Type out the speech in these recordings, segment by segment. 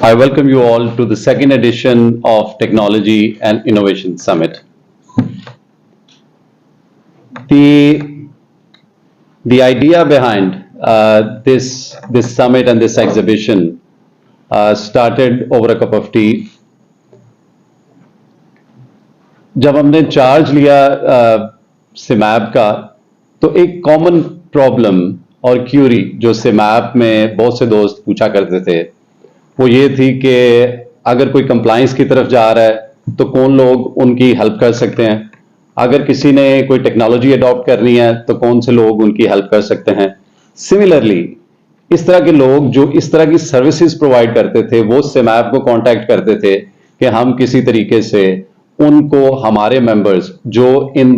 I welcome you all to the second edition of Technology and Innovation Summit. The idea behind this summit and this exhibition started over a cup of tea. जब हमने charge लिया सिमैप का, तो एक common problem और Curie जो सिमैप में बहुत से दोस्त पूछा करते थे, वो ये थी कि अगर कोई कंप्लायंस की तरफ जा रहा है तो कौन लोग उनकी हेल्प कर सकते हैं, अगर किसी ने कोई टेक्नोलॉजी अडॉप्ट करनी है तो कौन से लोग उनकी हेल्प कर सकते हैं। सिमिलरली इस तरह के लोग जो इस तरह की सर्विसेज प्रोवाइड करते थे वो सिमैप को कांटेक्ट करते थे कि हम किसी तरीके से उनको हमारे मेंबर्स जो इन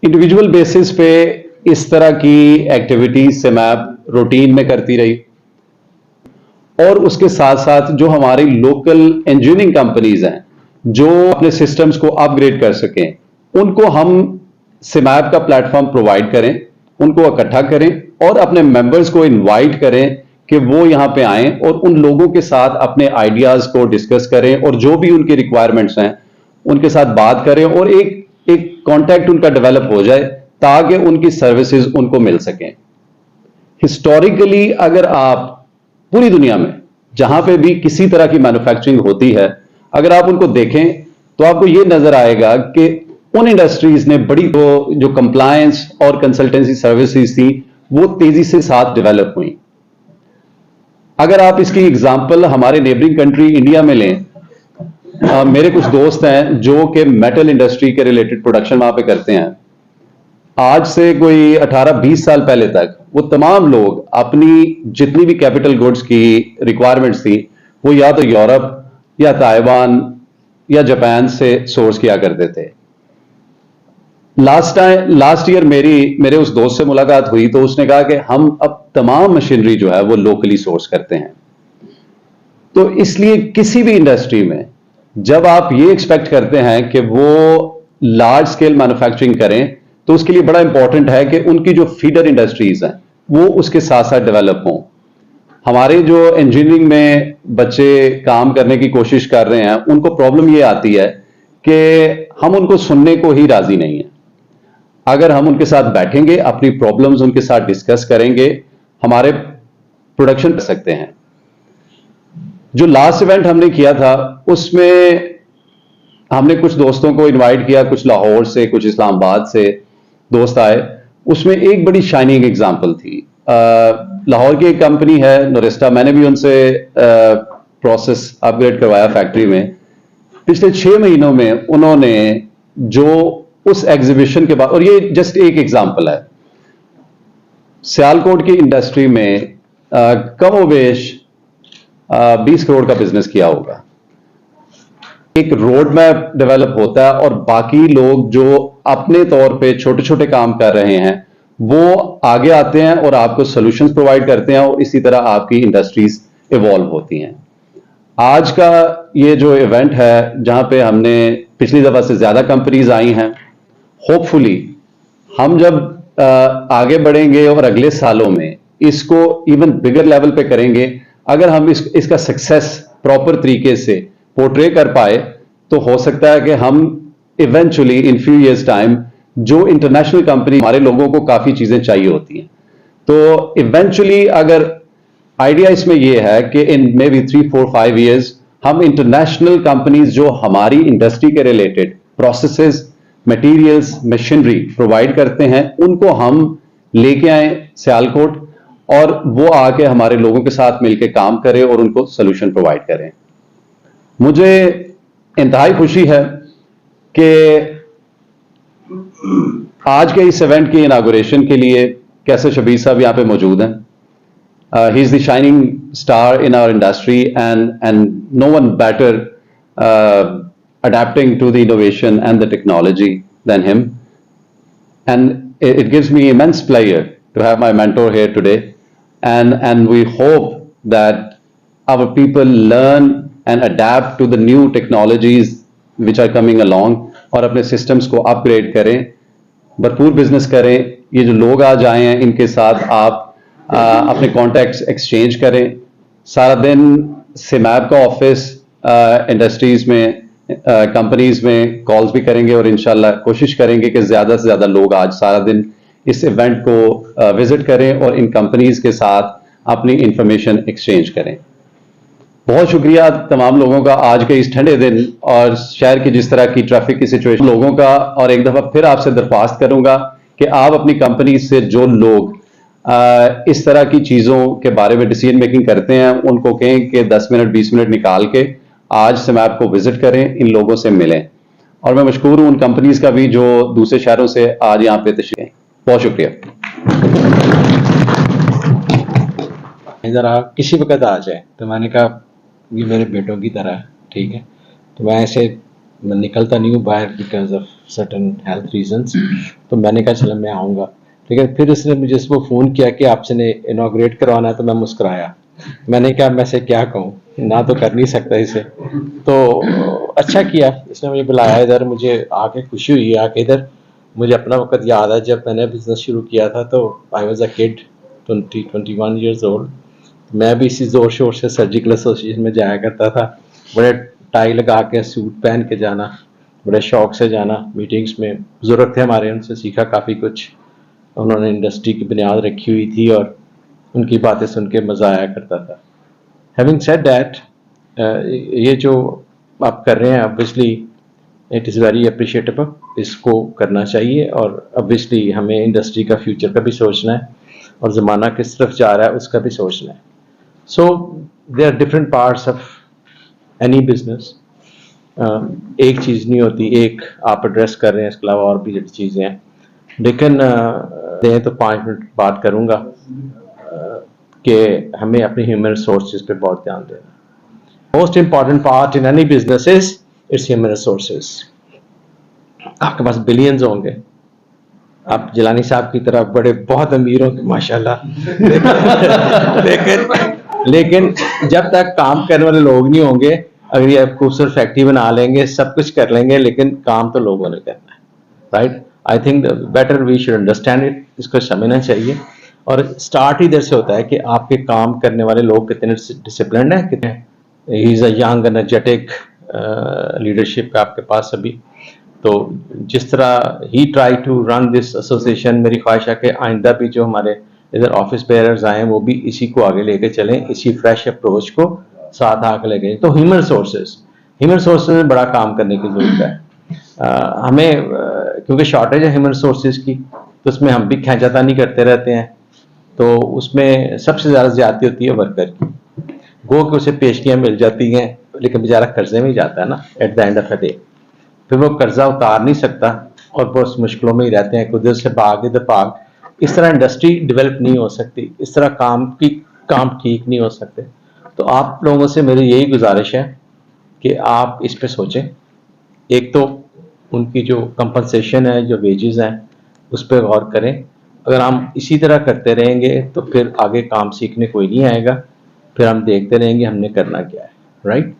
इंडिविजुअल बेसिस पे इस तरह की एक्टिविटी सिमैप रूटीन में करती रही, और उसके साथ साथ जो हमारी लोकल इंजीनियरिंग कंपनीज हैं जो अपने सिस्टम्स को अपग्रेड कर सकें, उनको हम सिमैप का प्लेटफॉर्म प्रोवाइड करें, उनको इकट्ठा करें और अपने मेंबर्स को इनवाइट करें कि वो यहां पे आएं और उन लोगों के साथ अपने आइडियाज को डिस्कस करें और जो भी उनकी रिक्वायरमेंट्स हैं उनके साथ बात करें और एक कॉन्टैक्ट उनका डेवलप हो जाए ताकि उनकी सर्विसेज उनको मिल सकें। हिस्टोरिकली अगर आप पूरी दुनिया में जहां पे भी किसी तरह की मैन्युफैक्चरिंग होती है, अगर आप उनको देखें तो आपको ये नजर आएगा कि उन इंडस्ट्रीज ने बड़ी जो कंप्लायंस और कंसल्टेंसी सर्विसेज थी वो तेजी से साथ डेवलप हुई। अगर आप इसकी एग्जांपल हमारे नेबरिंग कंट्री इंडिया में लें, मेरे कुछ दोस्त हैं जो कि मेटल इंडस्ट्री के रिलेटेड प्रोडक्शन वहां पे करते हैं। आज से कोई 18-20 साल पहले तक वो तमाम लोग अपनी जितनी भी कैपिटल गुड्स की रिक्वायरमेंट्स थी वो या तो यूरोप या ताइवान या जापान से सोर्स किया करते थे। लास्ट ईयर मेरे उस दोस्त से मुलाकात हुई तो उसने कहा कि हम अब तमाम मशीनरी जो है वो लोकली सोर्स करते हैं। तो इसलिए किसी भी इंडस्ट्री में जब आप ये एक्सपेक्ट करते हैं कि वो लार्ज स्केल मैन्युफैक्चरिंग करें तो उसके लिए बड़ा इंपॉर्टेंट है कि उनकी जो फीडर इंडस्ट्रीज हैं वो उसके साथ साथ डेवलप हों। हमारे जो इंजीनियरिंग में बच्चे काम करने की कोशिश कर रहे हैं उनको प्रॉब्लम ये आती है कि हम उनको सुनने को ही राजी नहीं है। अगर हम उनके साथ बैठेंगे, अपनी प्रॉब्लम्स उनके साथ डिस्कस करेंगे, हमारे प्रोडक्शन कर सकते हैं। जो लास्ट इवेंट हमने किया था उसमें हमने कुछ दोस्तों को इनवाइट किया, कुछ लाहौर से, कुछ इस्लामाबाद से दोस्त आए। उसमें एक बड़ी शाइनिंग एग्जांपल थी। लाहौर की एक कंपनी है नोरेस्टा, मैंने भी उनसे प्रोसेस अपग्रेड करवाया फैक्ट्री में। पिछले 6 महीनों में उन्होंने जो उस एग्जीबिशन के बाद, और ये जस्ट एक एग्जांपल है, सियालकोट की इंडस्ट्री में कमोबेश 20 करोड़ का बिजनेस किया होगा। एक रोड मैप डेवलप होता है और बाकी लोग जो अपने तौर पे छोटे छोटे काम कर रहे हैं वो आगे आते हैं और आपको सॉल्यूशंस प्रोवाइड करते हैं और इसी तरह आपकी इंडस्ट्रीज इवॉल्व होती हैं। आज का ये जो इवेंट है जहां पे हमने पिछली दफा से ज्यादा कंपनीज आई हैं, होपफुली हम जब आगे बढ़ेंगे और अगले सालों में इसको इवन बिगर लेवल पे करेंगे, अगर हम इसका सक्सेस प्रॉपर तरीके से पोर्ट्रे कर पाए तो हो सकता है कि हम eventually in few years time जो इंटरनेशनल कंपनी, हमारे लोगों को काफी चीजें चाहिए होती हैं, तो इवेंचुअली अगर आइडिया इसमें यह है कि इन मे बी 3-4-5 इयर्स हम इंटरनेशनल कंपनीज जो हमारी इंडस्ट्री के related processes, materials, machinery provide करते हैं उनको हम लेके आए सियालकोट और वो आके हमारे लोगों के साथ मिलकर काम करें और उनको सोल्यूशन प्रोवाइड करें। मुझे इंतहाई खुशी है कि आज के इस इवेंट की इनागुरेशन के लिए कैसर शबीर साहब यहाँ पे मौजूद हैं। He is the shining star in our industry and no one better adapting to the innovation and the technology than him. And it gives me immense pleasure to have my mentor here today. And we hope that our people learn and adapt to the new technologies which are coming along और अपने systems को upgrade करें, भरपूर business करें। ये जो लोग आज आए हैं इनके साथ आप अपने contacts exchange करें। सारा दिन सिमैब का ऑफिस इंडस्ट्रीज में, कंपनीज में कॉल्स भी करेंगे और इंशाल्लाह कोशिश करेंगे कि ज़्यादा से ज़्यादा लोग आज सारा दिन इस इवेंट को विजिट करें और इन कंपनीज के साथ अपनी इंफॉर्मेशन एक्सचेंज करें। बहुत शुक्रिया तमाम लोगों का आज के इस ठंडे दिन और शहर की जिस तरह की ट्रैफिक की सिचुएशन लोगों का, और एक दफ़ा फिर आपसे दरख्वास्त करूंगा कि आप अपनी कंपनी से जो लोग इस तरह की चीज़ों के बारे में डिसीजन मेकिंग करते हैं उनको कहें कि 10 मिनट 20 मिनट निकाल के आज सिमैब को विजिट करें, इन लोगों से मिलें। और मैं मशकूर हूं उन कंपनीज का भी जो दूसरे शहरों से आज यहाँ पे तशरीफ। बहुत शुक्रिया। ज़रा किसी वक्त आ जाए, तो मैंने कहा ये मेरे बेटों की तरह है, ठीक है। तो मैं ऐसे मैं निकलता नहीं हूँ बाहर because of certain health reasons, तो मैंने कहा चलो मैं आऊँगा, ठीक है। फिर उसने मुझे सुबह फ़ोन किया कि आपसे ने इनाग्रेट करवाना है, तो मैं मुस्कुराया। मैंने कहा मैं से क्या कहूँ, ना तो कर नहीं सकता इसे। तो अच्छा किया इसने मुझे बुलाया इधर, मुझे आके खुशी हुई आके इधर। मुझे अपना वक्त याद है जब मैंने बिज़नेस शुरू किया था, तो I was a kid 21 years old. मैं भी इसी ज़ोर शोर से सर्जिकल एसोसिएशन में जाया करता था, बड़े टाई लगा के सूट पहन के जाना, बड़े शौक से जाना मीटिंग्स में। बुजुर्ग थे हमारे, उनसे सीखा काफ़ी कुछ। उन्होंने इंडस्ट्री की बुनियाद रखी हुई थी और उनकी बातें सुन के मज़ा आया करता था। हैविंग सेड दैट, ये जो आप कर रहे हैं obviously it is very appreciable, इसको करना चाहिए। और ऑब्वियसली हमें इंडस्ट्री का फ्यूचर का भी सोचना है और ज़माना किस तरफ जा रहा है उसका भी सोचना है। So there are different parts of any business. एक चीज़ नहीं होती, एक आप एड्रेस कर रहे हैं, इसके अलावा और भी चीज़ें हैं। लेकिन दें तो 5 मिनट बात करूँगा कि हमें अपने ह्यूमन रिसोर्सेज पे बहुत ध्यान देना। Most important part in any business is it's human resources. आपके पास बिलियंस होंगे, आप जिलानी साहब की तरह बड़े बहुत अमीर होंगे माशाल्लाह, लेकिन जब तक काम करने वाले लोग नहीं होंगे, अगर ये खूबसूरत फैक्ट्री बना लेंगे, सब कुछ कर लेंगे, लेकिन काम तो लोगों ने करना है, right. I think better we should understand it, इसको समझना चाहिए। और स्टार्ट इधर से होता है कि आपके काम करने वाले लोग कितने डिसिप्लिन्ड हैं, कितने ही is a young energetic leadership आपके पास अभी। तो जिस तरह ही try to run this association, मेरी ख्वाहिश है कि आइंदा भी जो हमारे इधर ऑफिस बेयरर्स आए वो भी इसी को आगे लेके चलें, इसी फ्रेश अप्रोच को साथ आगे लेके। तो ह्यूमन रिसोर्सेज में बड़ा काम करने की जरूरत है। हमें क्योंकि शॉर्टेज है ह्यूमन रिसोर्सेज की, तो उसमें हम भी खींचातानी करते रहते हैं। तो उसमें सबसे ज़्यादा ज्यादती होती है वर्कर की। गो कि उसे पेशगियाँ मिल जाती हैं, लेकिन बेचारा कर्जे में ही जाता है ना at the end of the day. फिर वो कर्जा उतार नहीं सकता और बहुत मुश्किलों में ही रहते हैं, उधर से भाग इधर भाग। इस तरह इंडस्ट्री डेवलप नहीं हो सकती, इस तरह काम ठीक नहीं हो सकते। तो आप लोगों से मेरी यही गुजारिश है कि आप इस पे सोचें। एक तो उनकी जो कंपनसेशन है, जो वेजेस हैं, उस पर गौर करें। अगर हम इसी तरह करते रहेंगे तो फिर आगे काम सीखने कोई नहीं आएगा, फिर हम देखते रहेंगे हमने करना क्या है, राइट।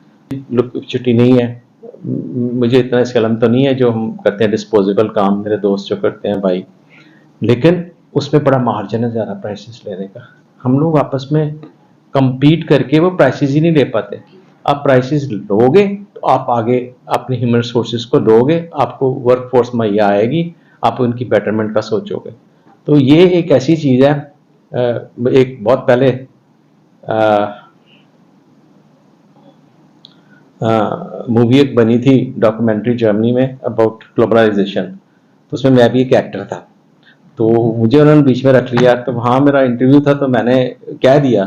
छुट्टी नहीं है, मुझे इतना इस कलम तो नहीं है जो हम करते हैं डिस्पोजेबल काम, मेरे दोस्त जो करते हैं भाई, लेकिन उसमें बड़ा मार्जिन है ज़्यादा प्राइसेस लेने का। हम लोग आपस में compete करके वो प्राइसेस ही नहीं ले पाते। आप प्राइसेस लोगे तो आप आगे अपने ह्यूमन रिसोर्सेज को दोगे, आपको वर्क फोर्स मुहैया आएगी, आप उनकी बेटरमेंट का सोचोगे। तो ये एक ऐसी चीज़ है, एक बहुत पहले मूवी एक बनी थी डॉक्यूमेंट्री जर्मनी में अबाउट ग्लोबलाइजेशन, तो उसमें मैं भी एक एक्टर था। तो मुझे उन्होंने बीच में रख लिया, तो वहाँ मेरा इंटरव्यू था, तो मैंने कह दिया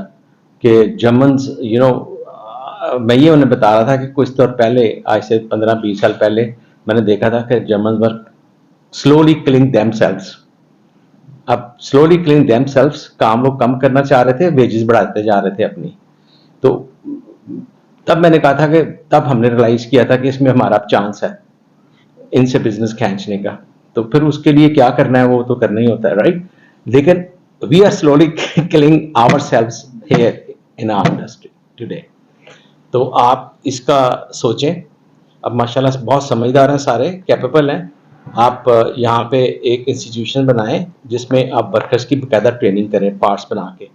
कि जर्मन्स मैं ये उन्हें बता रहा था कि कुछ तो पहले, आज से 15-20 साल पहले मैंने देखा था कि जर्मन्स वर स्लोली किलिंग देमसेल्व्स। अब स्लोली किलिंग देमसेल्व्स, काम वो कम करना चाह रहे थे, वेजेस बढ़ाते जा रहे थे अपनी। तो तब मैंने कहा था कि तब हमने रियलाइज किया था कि इसमें हमारा चांस है इनसे बिजनेस खींचने का। तो फिर उसके लिए क्या करना है वो तो करना ही होता है, राइट। लेकिन we are slowly killing ourselves here in our industry today. तो आप इसका सोचें। अब माशाल्लाह बहुत समझदार हैं, सारे कैपेबल हैं। आप यहाँ पे एक इंस्टीट्यूशन बनाएं जिसमें आप वर्कर्स की बाकायदा ट्रेनिंग करें, पार्ट्स बना के,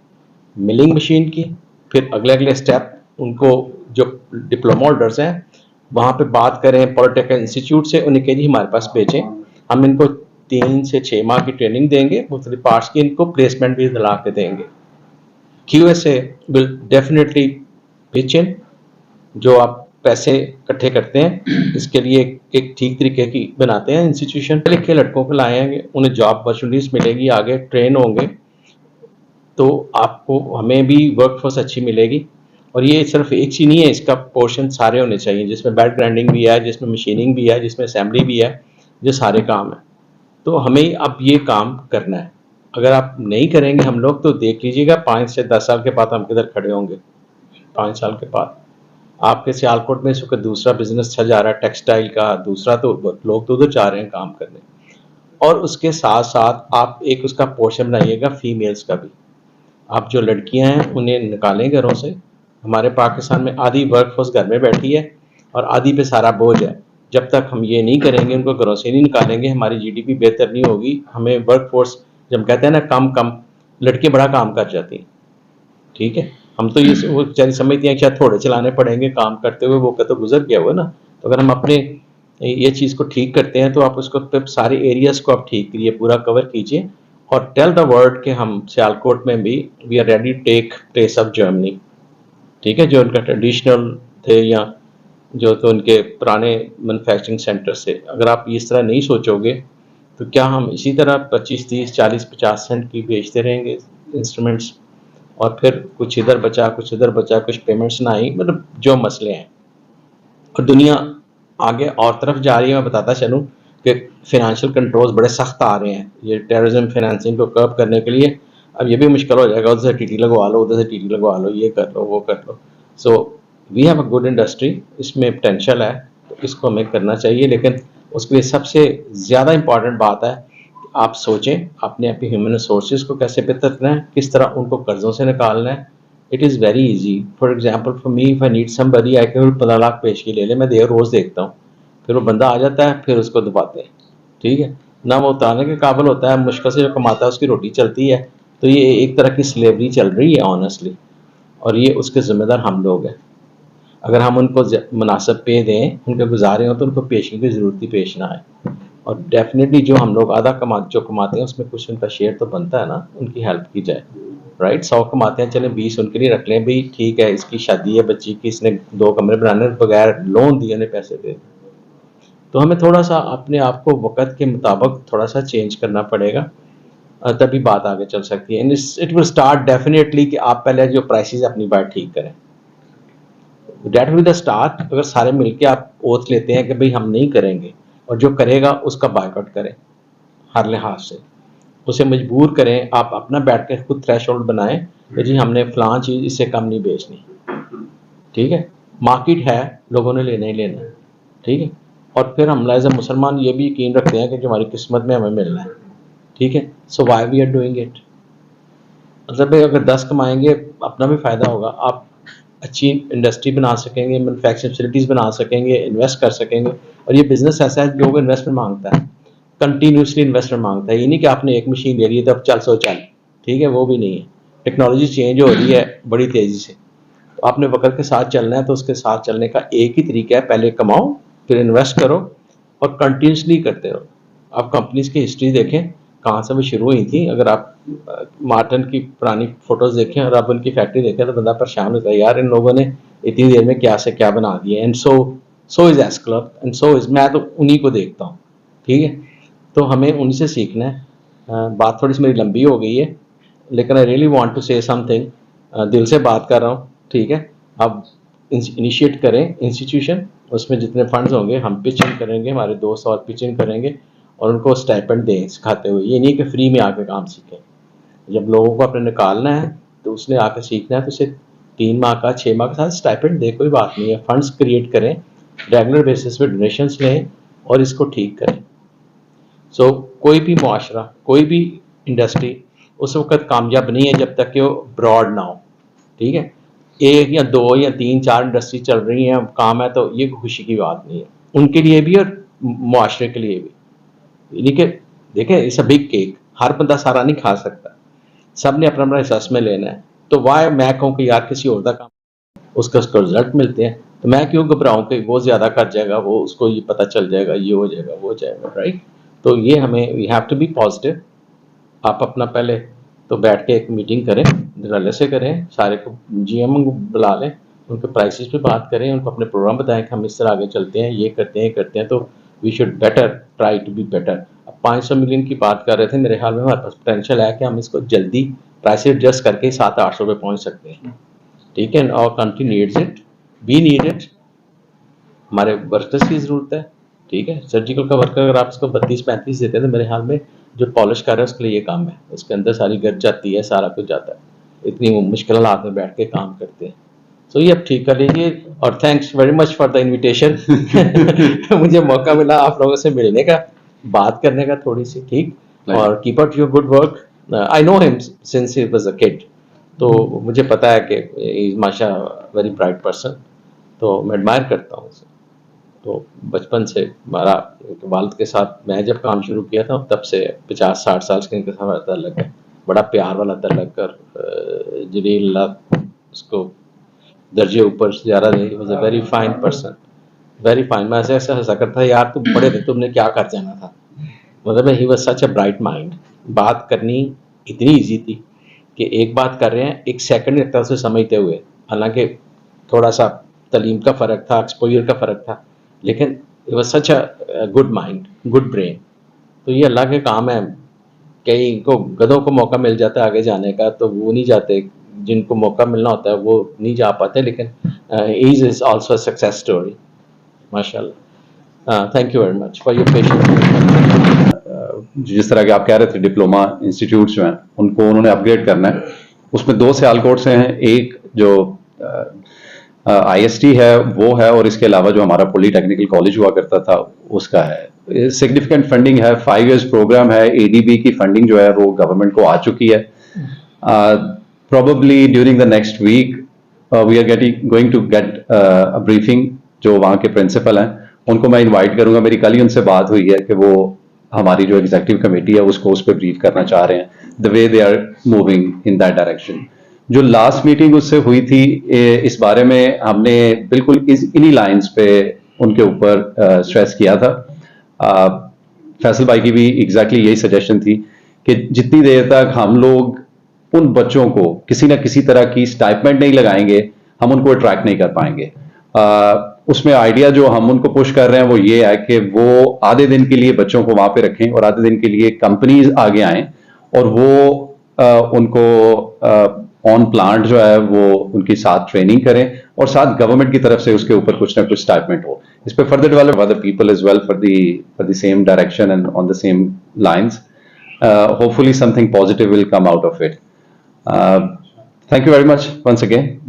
मिलिंग मशीन की, फिर अगले अगले स्टेप उनको जो डिप्लोमा होल्डर्स हैं वहाँ पे बात करें पॉलिटेक्निकल इंस्टीट्यूट से, उन्हें कहिए हमारे पास भेजें, हम इनको 3 से 6 माह की ट्रेनिंग देंगे, मुख्तलिफ पार्ट्स की, इनको प्लेसमेंट भी दिला के देंगे। QSA विल डेफिनेटली पिच इन, जो आप पैसे इकट्ठे करते हैं इसके लिए एक ठीक तरीके की बनाते हैं इंस्टीट्यूशन, लिखे लड़कों को लाएंगे, उन्हें जॉब अपॉर्चुनिटीज मिलेगी, आगे ट्रेन होंगे, तो आपको हमें भी वर्कफोर्स अच्छी मिलेगी। और ये सिर्फ एक चीज़ नहीं है, इसका पोर्शन सारे होने चाहिए, जिसमें बेड ग्राइंडिंग भी है, जिसमें मशीनिंग भी है, जिसमें असेंबली भी है, जो सारे काम है। तो हमें अब ये काम करना है। अगर आप नहीं करेंगे हम लोग, तो देख लीजिएगा 5 से 10 साल के बाद हम किधर खड़े होंगे। 5 साल के बाद आपके सियालकोट में इस वक्त दूसरा बिजनेस चल जा रहा है टेक्सटाइल का, दूसरा तो लोग तो उधर जा रहे हैं काम करने। और उसके साथ साथ आप एक उसका पोर्शन बनाइएगा फीमेल्स का भी। आप जो लड़कियां हैं उन्हें निकालें घरों से। हमारे पाकिस्तान में आधी वर्कफोर्स घर में बैठी है और आधी पे सारा बोझ है। जब तक हम ये नहीं करेंगे, उनको घरों से नहीं निकालेंगे, हमारी GDP बेहतर नहीं होगी। हमें वर्कफोर्स, जब कहते हैं ना कम कम, लड़कियां बड़ा काम कर जाती हैं, ठीक है। हम तो ये वो बेचारी समझती हैं कि शायद थोड़े चलाने पड़ेंगे काम करते हुए, वो का तो गुजर गया हुआ ना। तो अगर हम अपने ये चीज़ को ठीक करते हैं, तो आप उसको सारे एरियाज को आप ठीक करिए, पूरा कवर कीजिए, और टेल द वर्ल्ड कि हम सियालकोट में भी we are ready take place of Germany, ठीक है। जो उनका ट्रेडिशनल थे या जो तो उनके पुराने मैन्युफैक्चरिंग सेंटर से, अगर आप इस तरह नहीं सोचोगे, तो क्या हम इसी तरह 25, 30, 40, 50 सेंट की बेचते रहेंगे इंस्ट्रूमेंट्स, और फिर कुछ इधर बचा, कुछ इधर बचा, कुछ पेमेंट्स ना आई, मतलब जो मसले हैं। और दुनिया आगे और तरफ जा रही है। मैं बताता चलूँ कि फिनेंशियल कंट्रोल्स बड़े सख्त आ रहे हैं ये टेररिज्म फाइनेंसिंग को कर्ब करने के लिए। अब ये भी मुश्किल हो जाएगा, उधर से TT लगवा लो, उधर से TT लगवा लो, ये कर लो, वो कर लो। So we have a good industry, इसमें पोटेंशियल है, तो इसको हमें करना चाहिए। लेकिन उसके लिए सबसे ज़्यादा इंपॉर्टेंट बात है, आप सोचें अपने आप ह्यूमन रिसोर्सेज को कैसे बेहतर करना है, किस तरह उनको कर्जों से निकालना है। It is very easy. For example for me, if I need somebody, I can 15 lakh पेश की ले ले, मैं रोज़ देखता हूँ, फिर वो बंदा आ जाता है, फिर उसको दबाते हैं, ठीक है ना। वो उतारने के काबिल होता है, मुश्किल से जो कमाता है उसकी रोटी चलती है। तो ये एक तरह की स्लेवरी चल रही है ऑनेस्टली, और ये उसके ज़िम्मेदार हम लोग हैं। अगर हम उनको मुनासिब पे दें, उनके गुजारे हो, तो उनको पेशगी की ज़रूरत ही पेश ना आए। और डेफिनेटली जो हम लोग आधा जो कमाते हैं उसमें कुछ उनका शेयर तो बनता है ना, उनकी हेल्प की जाए, राइट। 100 कमाते हैं, चले 20 उनके लिए रख लें भाई, ठीक है, इसकी शादी है बच्ची की, इसने 2 कमरे बनाने, बगैर लोन दिए ने पैसे दे। तो हमें थोड़ा सा अपने आप को वक्त के मुताबिक थोड़ा सा चेंज करना पड़ेगा, तभी बात आगे चल सकती है। इट विल स्टार्ट डेफिनेटली कि आप पहले जो प्राइसेस अपनी बात ठीक करें, डेट विल द स्टार्ट। अगर सारे मिलके आप ओथ लेते हैं कि भाई हम नहीं करेंगे, और जो करेगा उसका बायकॉट करें हर लिहाज से, उसे मजबूर करें, आप अपना बैठ के खुद थ्रेशोल्ड बनाएं कि जी हमने फलां चीज़ इससे कम नहीं बेचनी, ठीक है। मार्केट है, लोगों ने लेना ही लेना है, ठीक है। और फिर हम एज ए मुसलमान ये भी यकीन रखते हैं कि जो हमारी किस्मत में हमें मिलना है, ठीक है। So why we are doing it, मतलब भाई अगर 10 कमाएंगे अपना भी फ़ायदा होगा, आप अच्छी इंडस्ट्री बना सकेंगे, मैन्युफैक्चरिंग फैसिलिटीज़ बना सकेंगे, इन्वेस्ट कर सकेंगे। और ये बिजनेस ऐसा है जो इन्वेस्टमेंट मांगता है, कंटिन्यूसली इन्वेस्टमेंट मांगता है। ये नहीं कि आपने एक मशीन ले ली है तो अब चल सो चल, ठीक है, वो भी नहीं है। टेक्नोलॉजी चेंज हो रही है बड़ी तेज़ी से, तो आपने वक्त के साथ चलना है। तो उसके साथ चलने का एक ही तरीका है, पहले कमाओ, फिर इन्वेस्ट करो, और कंटिन्यूसली करते रहो। आप कंपनीज की हिस्ट्री देखें, कहाँ से वो शुरू हुई थी। अगर आप मार्टन की पुरानी फोटोज देखें और आप उनकी फैक्ट्री देखें, तो बंदा परेशान होता है, यार इन लोगों ने इतनी देर में क्या से क्या बना दिया। And so is S club and so is, मैं तो उन्हीं को देखता हूँ, ठीक है। तो हमें उन्हीं से सीखना है। बात थोड़ी सी मेरी लंबी हो गई है, लेकिन I really want to say something, दिल से बात कर रहा हूँ, ठीक है। अब इनिशिएट करें इंस्टीट्यूशन, उसमें जितने फंड्स होंगे हम पिच इन करेंगे, हमारे दोस्त और पिच इन करेंगे, और उनको स्टाइपेंड दें सिखाते हुए। ये नहीं कि फ्री में आके काम सीखें। जब लोगों को अपने निकालना है तो उसने आके सीखना है, तो उसे 3 माह का 6 माह के साथ स्टाइपेंड दे, कोई बात नहीं है। फंड्स क्रिएट करें, रेगुलर बेसिस पे डोनेशंस लें, और इसको ठीक करें। सो कोई भी मुआशरा, कोई भी इंडस्ट्री उस वक्त कामयाब नहीं है जब तक कि वो ब्रॉड ना हो, ठीक है। 1 या 2 या 3, 4 इंडस्ट्री चल रही हैं, काम है, तो ये खुशी की बात नहीं है उनके लिए भी और मुआशरे के लिए भी। देखिए देखें, इट्स अ बिग केक, हर बंदा सारा नहीं खा सकता, सब ने अपना अपना हिस्सा में लेना है। तो वाई मैं कहूँ कि यार किसी और का काम उसका उसको रिजल्ट मिलते हैं, तो मैं क्यों घबराऊं कि वो ज़्यादा कर जाएगा, वो उसको ये पता चल जाएगा, ये हो जाएगा, वो हो जाएगा, राइट। तो ये हमें we have to be positive. आप अपना पहले तो बैठ के एक मीटिंग करें, निराले से करें, सारे को जीएम को बुला लें, उनके प्राइसेस पे बात करें, उनको अपने प्रोग्राम बताएं कि हम इस तरह आगे चलते हैं, ये करते हैं, ये करते हैं, तो we should better try to be better. अब 500 मिलियन की बात कर रहे थे, मेरे ख्याल में हमारे पास पोटेंशियल है कि हम इसको जल्दी प्राइस एडजस्ट करके 700-800 पे पहुंच सकते हैं, ठीक है। और country needs it, we need it, हमारे वर्कर्स की ज़रूरत है, ठीक है। सर्जिकल का वर्कर अगर आप इसको 32-35 देते हैं तो मेरे ख्याल में जो पॉलिश कर रहा है उसके लिए ये काम है, उसके अंदर सारी गट जाती है, सारा कुछ जाता है, इतनी मुश्किल हालात में बैठ के काम करते हैं। सो ये अब ठीक कर लीजिए, और thanks very much for the invitation. मुझे मौका मिला आप लोगों से मिलने का, बात करने का थोड़ी सी, ठीक। और keep up your good work. I know him since he was a kid, तो मुझे पता है कि इज माशा वेरी ब्राइट पर्सन, तो मैं एडमायर करता हूँ उसे। तो बचपन से हमारा वालिद के साथ मैं जब काम शुरू किया था तब से 50-60 साल के इनके साथ तल्लक है, बड़ा प्यार वाला तल्लक। कर जलील उसको दर्जे ऊपर से ज़्यादा दे, was a very fine person, very fine. मैं ऐसे ऐसा हंसा करता, यार तुम बड़े थे, तुमने क्या कर जाना था, मतलब he was such a bright mind. बात करनी इतनी ईजी थी कि एक बात कर रहे हैं, एक सेकंड लगता उसे समझते हुए, हालांकि थोड़ा सा तलीम का फ़र्क था, एक्सपोजर का फ़र्क था, लेकिन it was such a good mind, good brain. तो ये अल्लाह के काम है, कई को गधों को मौका मिल जाता है आगे जाने का, तो वो नहीं जाते, जिनको मौका मिलना होता है वो नहीं जा पाते, लेकिन ईज इज़ ऑल्सो सक्सेस स्टोरी, माशाल्लाह। Thank you very much for your patience. जिस तरह के आप कह रहे थे डिप्लोमा इंस्टीट्यूट्स जो हैं उनको उन्होंने अपग्रेड करना है, उसमें 2 सियालकोट से हैं, एक जो IST है वो है, और इसके अलावा जो हमारा पॉलीटेक्निकल कॉलेज हुआ करता था उसका है। सिग्निफिकेंट फंडिंग है, 5 इयर्स प्रोग्राम है, ADB की फंडिंग जो है वो गवर्नमेंट को आ चुकी है। Probably during the next week we are going to get a briefing. जो वहाँ के प्रिंसिपल हैं उनको मैं इनवाइट करूंगा, मेरी कल ही उनसे बात हुई है कि वो हमारी जो एग्जीक्यूटिव कमेटी है उसको उस पर ब्रीफ करना चाह रहे हैं, the way they are moving in that direction. जो लास्ट मीटिंग उससे हुई थी इस बारे में हमने बिल्कुल इन्हीं लाइंस पे उनके ऊपर स्ट्रेस किया था। फैसल भाई की भी एग्जैक्टली यही सजेशन थी कि जितनी देर तक हम लोग उन बच्चों को किसी ना किसी तरह की स्टाइपमेंट नहीं लगाएंगे, हम उनको अट्रैक्ट नहीं कर पाएंगे। उसमें आइडिया जो हम उनको पुश कर रहे हैं वो ये है कि वो आधे दिन के लिए बच्चों को वहां पे रखें और आधे दिन के लिए कंपनीज आगे आएं और वो उनको ऑन प्लांट जो है वो उनकी साथ ट्रेनिंग करें और साथ गवर्नमेंट की तरफ से उसके ऊपर कुछ ना कुछ स्टाइपमेंट हो। इस पे further develop other people as well for the same direction and on the same lines. Hopefully something positive will come out of it. Thank you very much once again.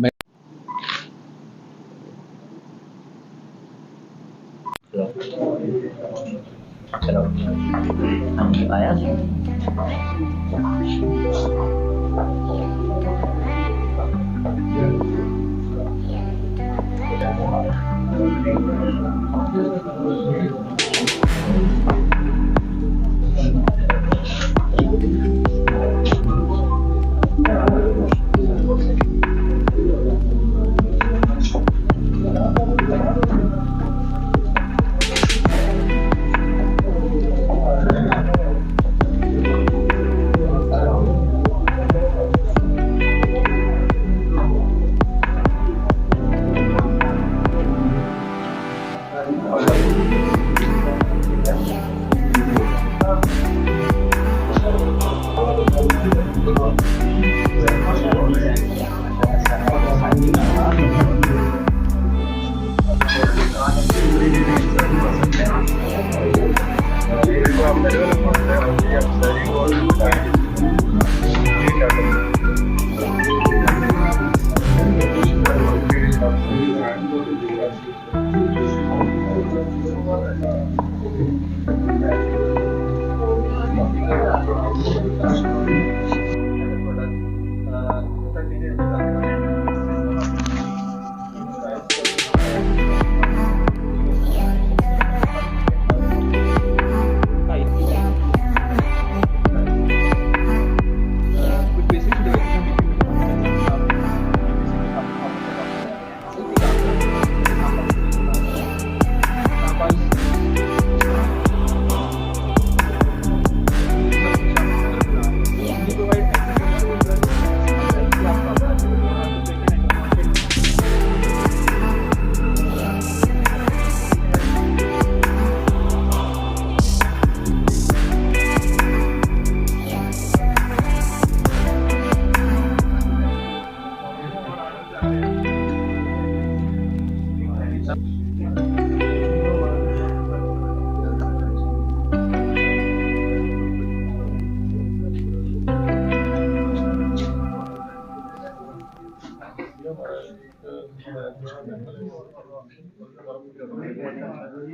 अगर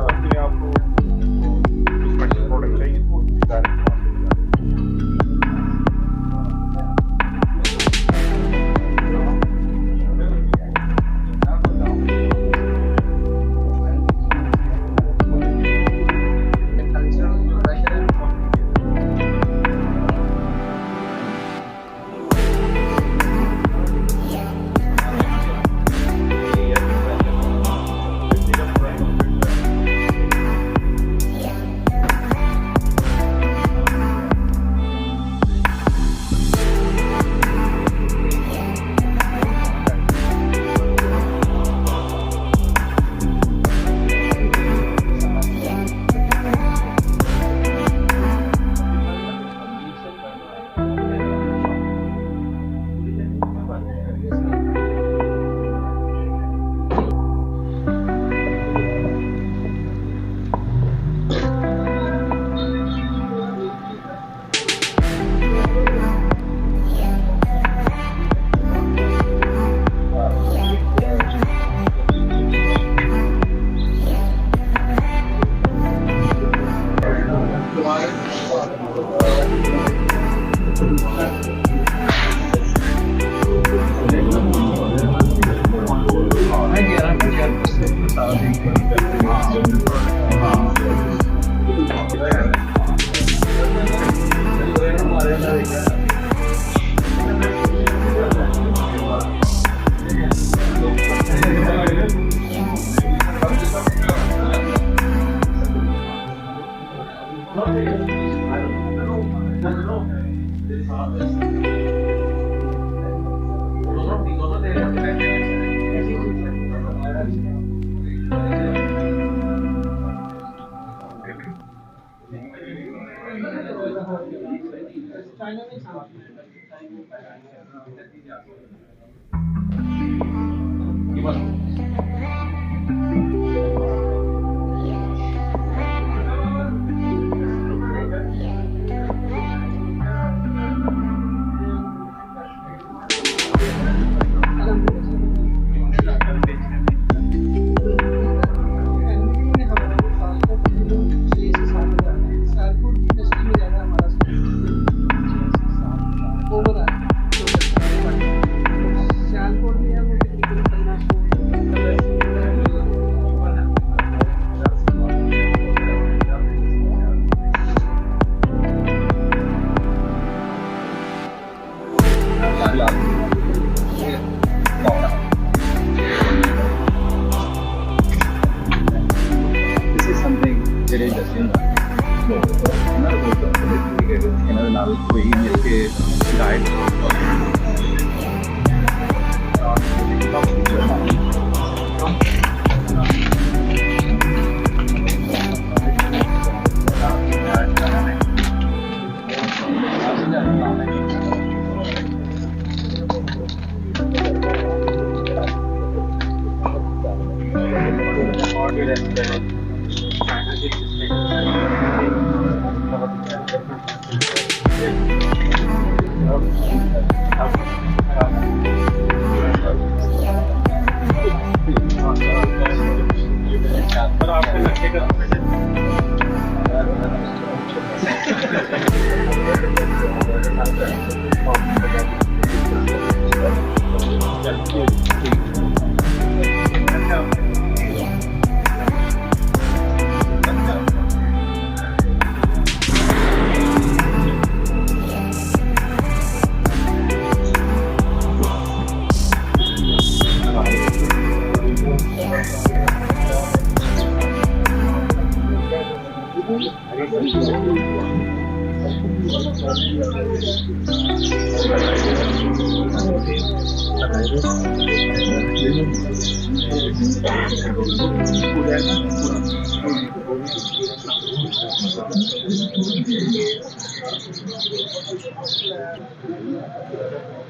कंपनी आपको स्पेशल प्रोडक्ट चाहिए तो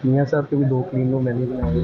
मियाँ साहब के भी 2 clean room मैंने बनाए।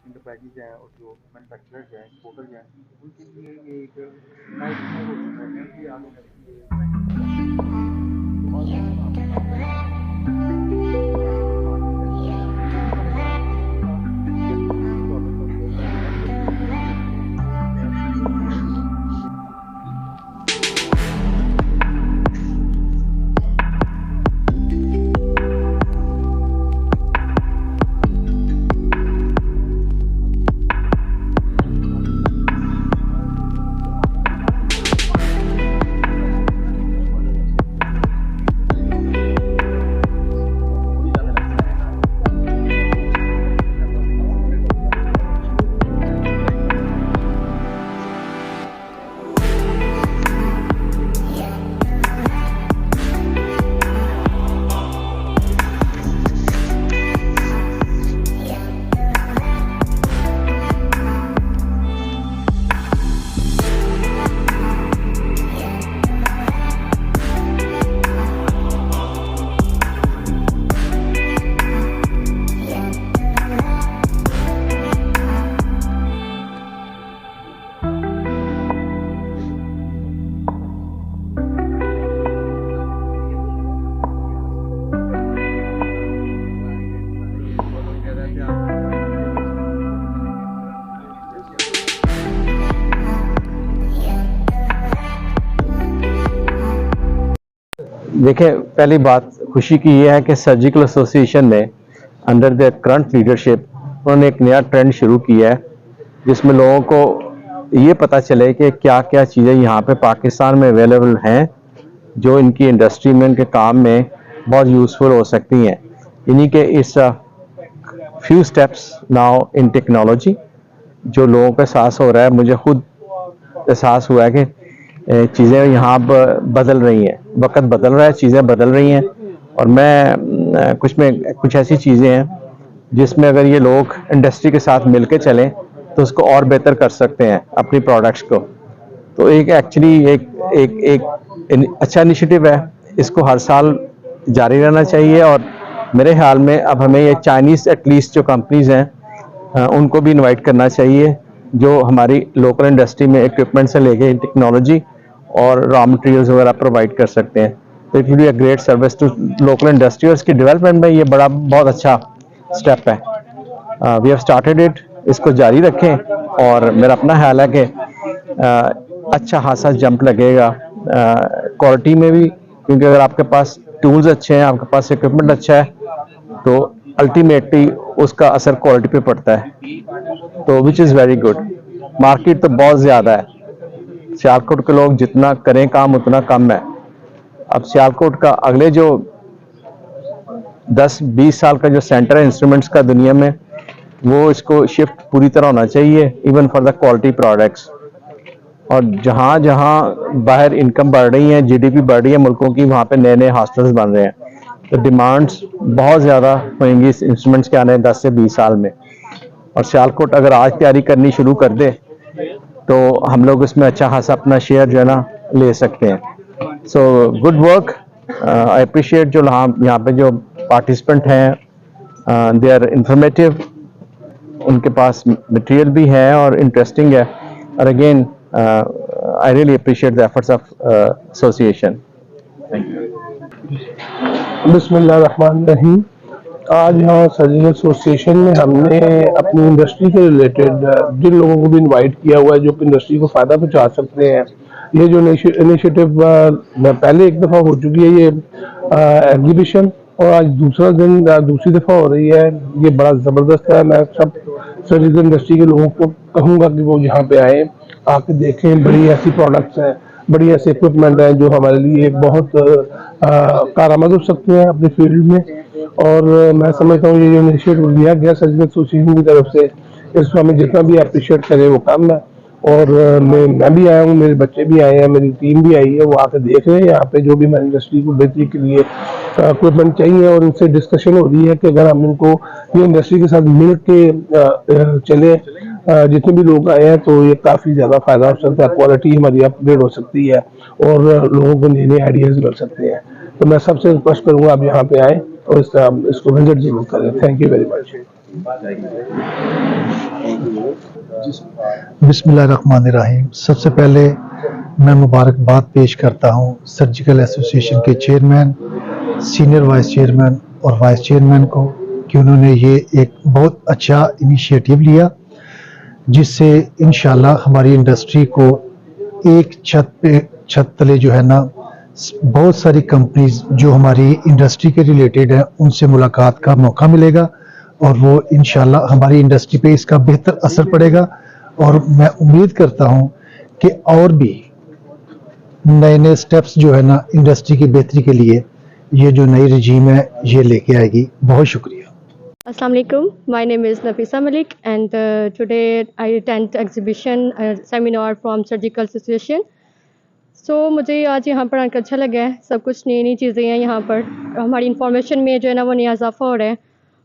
इंटरप्राइजेज हैं और जो मैन्युफैक्चरर्स हैं, एक्सपोर्टर्स हैं, उनके लिए ये एक नया बिजनेस हो सकता है कि आगे देखें, पहली बात खुशी की यह है कि सर्जिकल एसोसिएशन ने अंडर द करंट लीडरशिप उन्होंने एक नया ट्रेंड शुरू किया है जिसमें लोगों को ये पता चले कि क्या क्या चीज़ें यहाँ पे पाकिस्तान में अवेलेबल हैं जो इनकी इंडस्ट्री में, इनके काम में बहुत यूज़फुल हो सकती हैं। इन्हीं के इस few steps now in technology जो लोगों को एहसास हो रहा है, मुझे खुद एहसास हुआ है कि चीज़ें यहाँ बदल रही हैं, वक्त बदल रहा है, चीज़ें बदल रही हैं। और मैं कुछ ऐसी चीज़ें हैं जिसमें अगर ये लोग इंडस्ट्री के साथ मिलकर चलें तो उसको और बेहतर कर सकते हैं अपनी प्रोडक्ट्स को। तो एक एक्चुअली एक अच्छा इनिशिएटिव है, इसको हर साल जारी रहना चाहिए। और मेरे ख्याल में अब हमें ये चाइनीज़ एटलीस्ट जो कंपनीज हैं उनको भी इनवाइट करना चाहिए, जो हमारी लोकल इंडस्ट्री में इक्विपमेंट से लेके टेक्नोलॉजी और रॉ मटेरियल्स वगैरह प्रोवाइड कर सकते हैं। तो it will be a great service to local industry, और इसकी डेवलपमेंट में ये बहुत अच्छा स्टेप है। वी हैव स्टार्टेड इट, इसको जारी रखें। और मेरा अपना ख्याल है कि अच्छा खासा जंप लगेगा क्वालिटी में भी, क्योंकि अगर आपके पास टूल्स अच्छे हैं, आपके पास इक्विपमेंट अच्छा है, तो अल्टीमेटली उसका असर क्वालिटी पे पड़ता है, तो which is very good. Market तो बहुत ज़्यादा है, सियालकोट के लोग जितना करें काम उतना कम है। अब सियालकोट का अगले जो 10-20 साल का जो सेंटर है इंस्ट्रूमेंट्स का दुनिया में, वो इसको शिफ्ट पूरी तरह होना चाहिए, even for the quality products. और जहाँ जहाँ बाहर इनकम बढ़ रही है, जीडीपी बढ़ रही है मुल्कों की, वहाँ पे नए नए हॉस्टल्स बन रहे हैं, तो डिमांड्स बहुत ज़्यादा होंगी इस इंस्ट्रूमेंट्स के आने 10 से 20 साल में। और सियालकोट अगर आज तैयारी करनी शुरू कर दे तो हम लोग इसमें अच्छा खासा अपना शेयर जो है ना ले सकते हैं। So good work, I appreciate जो यहाँ पे जो पार्टिसिपेंट हैं, दे आर इंफॉर्मेटिव, उनके पास मटेरियल भी है और इंटरेस्टिंग है। और again I really appreciate the efforts of association. बिस्मिल्लाहिर्रहमानिर्रहीम। आज यहाँ सर्जिकल एसोसिएशन में हमने अपनी इंडस्ट्री के रिलेटेड जिन लोगों को भी इनवाइट किया हुआ है जो इंडस्ट्री को फ़ायदा पहुँचा सकते हैं, ये जो इनिशिएटिव पहले एक दफ़ा हो चुकी है ये एग्जीबिशन, और आज दूसरा दिन दूसरी दफ़ा हो रही है। ये बड़ा ज़बरदस्त है। मैं सब सर्जिकल इंडस्ट्री के लोगों को कहूँगा कि वो यहाँ पे आए, आके देखें। बड़ी ऐसी प्रोडक्ट्स हैं, बड़ी ऐसे इक्विपमेंट हैं जो हमारे लिए बहुत कारआमद हो सकते हैं अपनी फील्ड में। और मैं समझता हूँ ये जो इनिशिएटिव लिया गया सर्जिकल एसोसिएशन की तरफ से, इसको हमें जितना भी अप्रिशिएट करें वो कम है। और मैं भी आया हूँ, मेरे बच्चे भी आए हैं, मेरी टीम भी आई है, वो आके देख रहे हैं यहाँ पे जो भी हमारी इंडस्ट्री को बेहतरी के लिए इक्विपमेंट चाहिए। और इनसे डिस्कशन हो रही है कि अगर हम इनको ये इंडस्ट्री के साथ मिल के चले, जितने भी लोग आए हैं, तो ये काफ़ी ज़्यादा फ़ायदा हो सकता है, क्वालिटी हमारी अपग्रेड हो सकती है और लोगों को नए नए आइडियाज़ मिल सकते हैं। तो मैं सबसे रिक्वेस्ट करूँगा आप यहाँ पे आएँ और इसको विजिट जरूर करें। Thank you very much. बिस्मिल्लाहिर्रहमानिर्रहीम। सबसे पहले मैं मुबारकबाद पेश करता हूँ सर्जिकल एसोसिएशन के चेयरमैन, सीनियर वाइस चेयरमैन और वाइस चेयरमैन को, कि उन्होंने ये एक बहुत अच्छा इनिशिएटिव लिया, जिससे इंशाल्लाह हमारी इंडस्ट्री को एक छत तले जो है ना बहुत सारी कंपनीज जो हमारी इंडस्ट्री के रिलेटेड हैं उनसे मुलाकात का मौका मिलेगा, और वो इंशाल्लाह हमारी इंडस्ट्री पे इसका बेहतर असर पड़ेगा। और मैं उम्मीद करता हूँ कि और भी नए नए स्टेप्स जो है ना इंडस्ट्री की बेहतरी के लिए ये जो नई रजीम है ये लेके आएगी। बहुत शुक्रिया। Assalamu alaikum. My name is Nafisa Malik, and today I attend exhibition seminar from Surgical Association. So मुझे आज यहाँ पर आकर अच्छा लगा है। सब कुछ नई नई चीज़ें हैं यहाँ पर, हमारी इंफॉर्मेशन में जो है ना वो नया इजाफा हो रहा है,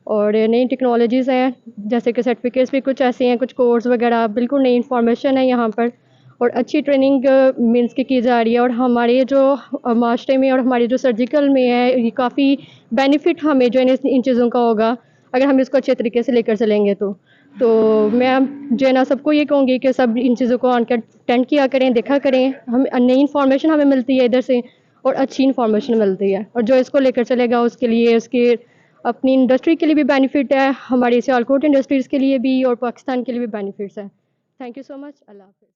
और नई टेक्नोलॉजीज़ हैं, जैसे कि सर्टिफिकेट्स भी कुछ ऐसे हैं, कुछ कोर्स वगैरह, बिल्कुल नई इंफॉर्मेशन है यहाँ पर, और अच्छी ट्रेनिंग मीन्स की जा रही है। और हमारे जो माशरे में और हमारे जो सर्जिकल में है, ये काफ़ी बेनिफिट हमें जो है इन चीज़ों का होगा अगर हम इसको अच्छे तरीके से लेकर चलेंगे। तो मैं जो है ना सबको ये कहूँगी कि सब इन चीज़ों को ऑनकर अटेंड किया करें, देखा करें। हम नई इन्फॉर्मेशन हमें मिलती है इधर से, और अच्छी इन्फॉर्मेशन मिलती है, और जो इसको लेकर चलेगा उसके लिए उसके अपनी इंडस्ट्री के लिए भी बेनिफिट है, हमारी सियालकोट इंडस्ट्रीज़ के लिए भी और पाकिस्तान के लिए भी बेनिफिट्स है। Thank you so much. अल्लाह हाफ़िज़।